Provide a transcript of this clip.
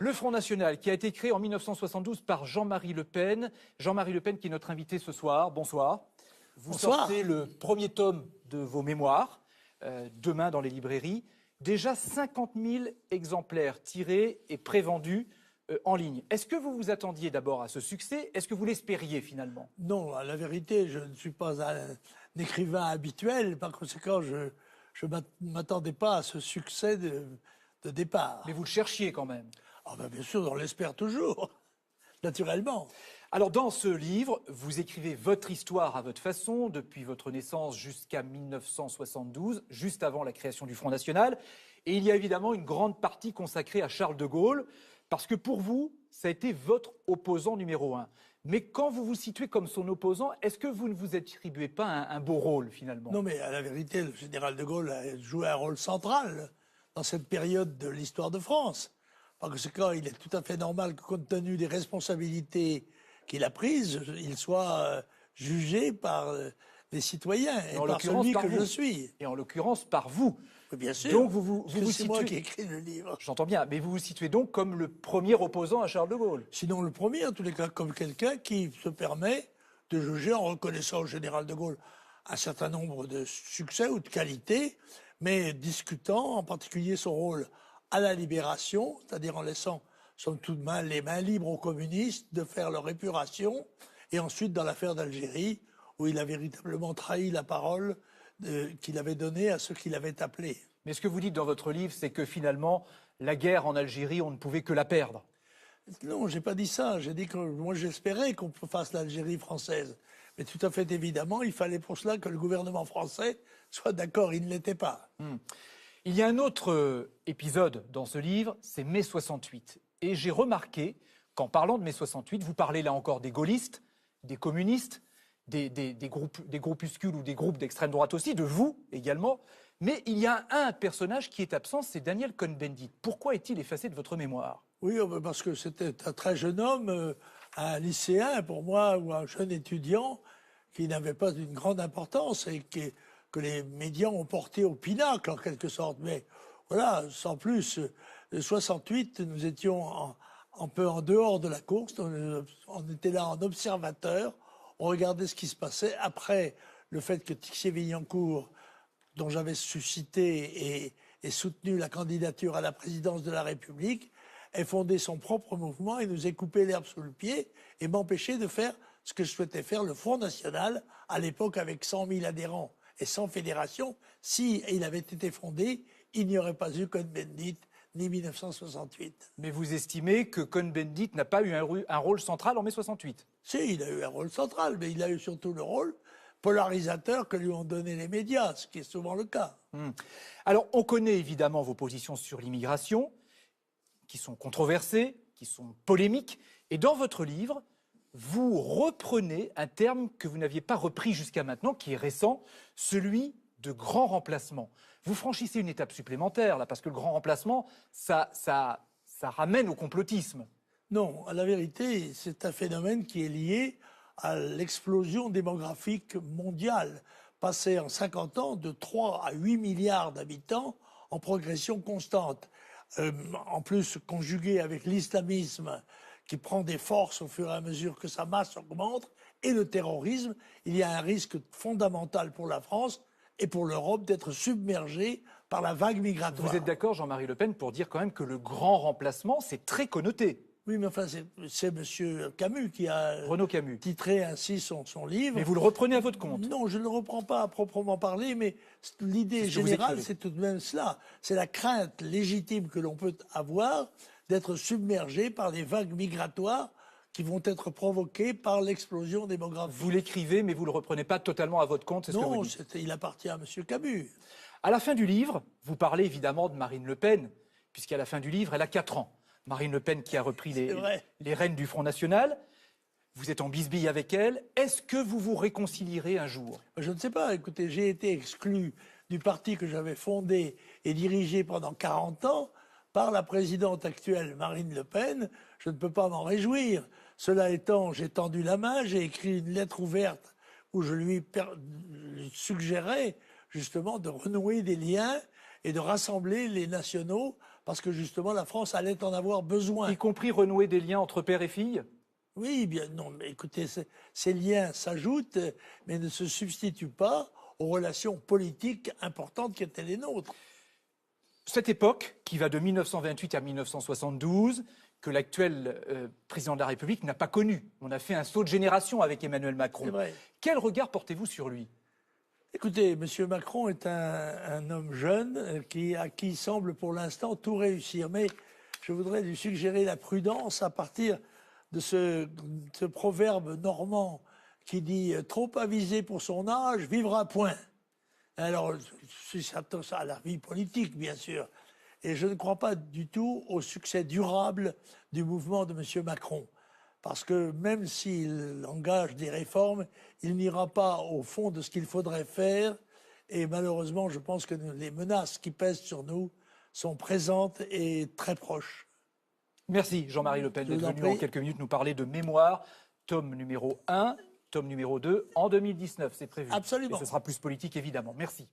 Le Front National, qui a été créé en 1972 par Jean-Marie Le Pen. Jean-Marie Le Pen, qui est notre invité ce soir. Bonsoir. Vous sortez le premier tome de vos mémoires, demain dans les librairies. Déjà 50 000 exemplaires tirés et prévendus en ligne. Est-ce que vous vous attendiez d'abord à ce succès? Est-ce que vous l'espériez finalement? Non, à la vérité, je ne suis pas un écrivain habituel. Par conséquent, je ne m'attendais pas à ce succès de départ. Mais vous le cherchiez quand même. Ah ben bien sûr, on l'espère toujours, naturellement. Alors dans ce livre, vous écrivez votre histoire à votre façon, depuis votre naissance jusqu'à 1972, juste avant la création du Front National. Et il y a évidemment une grande partie consacrée à Charles de Gaulle, parce que pour vous, ça a été votre opposant numéro un. Mais quand vous vous situez comme son opposant, est-ce que vous ne vous attribuez pas un beau rôle finalement? Non, mais à la vérité, le général de Gaulle a joué un rôle central dans cette période de l'histoire de France. Par conséquent, il est tout à fait normal que, compte tenu des responsabilités qu'il a prises, il soit jugé par les citoyens et par celui que je suis. Et en l'occurrence par vous. Oui, bien sûr. Donc vous c'est situez... moi qui ai écrit le livre. J'entends bien, mais vous vous situez donc comme le premier opposant à Charles de Gaulle. Sinon le premier, en tous les cas, comme quelqu'un qui se permet de juger en reconnaissant au général de Gaulle un certain nombre de succès ou de qualités, mais discutant en particulier son rôle à la libération, c'est-à-dire en laissant somme toute les mains libres aux communistes de faire leur épuration, et ensuite dans l'affaire d'Algérie, où il a véritablement trahi la parole qu'il avait donnée à ceux qu'il avait appelés. Mais ce que vous dites dans votre livre, c'est que finalement, la guerre en Algérie, on ne pouvait que la perdre. Non, j'ai pas dit ça. J'ai dit que moi j'espérais qu'on fasse l'Algérie française. Mais tout à fait évidemment, il fallait pour cela que le gouvernement français soit d'accord. Il ne l'était pas. Il y a un autre épisode dans ce livre, c'est mai 68. Et j'ai remarqué qu'en parlant de mai 68, vous parlez là encore des gaullistes, des communistes, des groupuscules ou des groupes d'extrême droite aussi, de vous également. Mais il y a un personnage qui est absent, c'est Daniel Cohn-Bendit. Pourquoi est-il effacé de votre mémoire? Oui, parce que c'était un très jeune homme, un lycéen pour moi, ou un jeune étudiant qui n'avait pas une grande importance et que les médias ont porté au pinacle en quelque sorte. Mais voilà, sans plus, 68, nous étions un peu en dehors de la course, on était là en observateur, on regardait ce qui se passait. Après le fait que Tixier-Villancourt, dont j'avais suscité et soutenu la candidature à la présidence de la République, ait fondé son propre mouvement et nous ait coupé l'herbe sous le pied et m'empêché de faire ce que je souhaitais faire, le Front National, à l'époque avec 100 000 adhérents et 100 fédérations. Si il avait été fondé, il n'y aurait pas eu Cohn-Bendit ni 1968. Mais vous estimez que Cohn-Bendit n'a pas eu un rôle central en mai 68? Si, il a eu un rôle central, mais il a eu surtout le rôle polarisateur que lui ont donné les médias, ce qui est souvent le cas. Alors, on connaît évidemment vos positions sur l'immigration, qui sont controversées, qui sont polémiques. Et dans votre livre, vous reprenez un terme que vous n'aviez pas repris jusqu'à maintenant, qui est récent, celui de grand remplacement. Vous franchissez une étape supplémentaire, là, parce que le grand remplacement, ça ramène au complotisme. Non, à la vérité, c'est un phénomène qui est lié à l'explosion démographique mondiale, passée en 50 ans de 3 à 8 milliards d'habitants en progression constante. En plus, conjugué avec l'islamisme qui prend des forces au fur et à mesure que sa masse augmente, et le terrorisme, il y a un risque fondamental pour la France et pour l'Europe d'être submergée par la vague migratoire. Vous êtes d'accord, Jean-Marie Le Pen, pour dire quand même que le grand remplacement, c'est très connoté? Oui, mais enfin, c'est M. Camus qui a Renaud Camus. titré ainsi son livre. Mais vous le reprenez à votre compte? Non, je ne le reprends pas à proprement parler, mais l'idée générale, c'est tout de même cela. C'est la crainte légitime que l'on peut avoir d'être submergé par des vagues migratoires qui vont être provoquées par l'explosion démographique. Vous l'écrivez, mais vous ne le reprenez pas totalement à votre compte, c'est ce que vous dites? Non, il appartient à M. Camus. À la fin du livre, vous parlez évidemment de Marine Le Pen, puisqu'à la fin du livre, elle a 4 ans. Marine Le Pen qui a repris les rênes du Front National. Vous êtes en bisbille avec elle. Est-ce que vous vous réconcilierez un jour? Je ne sais pas. Écoutez, j'ai été exclu du parti que j'avais fondé et dirigé pendant 40 ans par la présidente actuelle, Marine Le Pen. Je ne peux pas m'en réjouir. Cela étant, j'ai tendu la main, j'ai écrit une lettre ouverte où je lui suggérais justement de renouer des liens et de rassembler les nationaux parce que justement la France allait en avoir besoin. Y compris renouer des liens entre père et fille? Oui, bien non, mais écoutez, ces liens s'ajoutent, mais ne se substituent pas aux relations politiques importantes qui étaient les nôtres. Cette époque, qui va de 1928 à 1972, que l'actuel président de la République n'a pas connue. On a fait un saut de génération avec Emmanuel Macron. C'est vrai. Quel regard portez-vous sur lui? Écoutez, M. Macron est un homme jeune à qui semble pour l'instant tout réussir. Mais je voudrais lui suggérer la prudence à partir de ce proverbe normand qui dit « trop avisé pour son âge, vivra point ». Alors, je s'attend à la vie politique, bien sûr. Et je ne crois pas du tout au succès durable du mouvement de M. Macron. Parce que même s'il engage des réformes, il n'ira pas au fond de ce qu'il faudrait faire. Et malheureusement, je pense que les menaces qui pèsent sur nous sont présentes et très proches. Merci Jean-Marie Le Pen d'être venu en quelques minutes nous parler de Mémoire, tome numéro 1, tome numéro 2 en 2019, c'est prévu. Absolument. Et ce sera plus politique évidemment. Merci.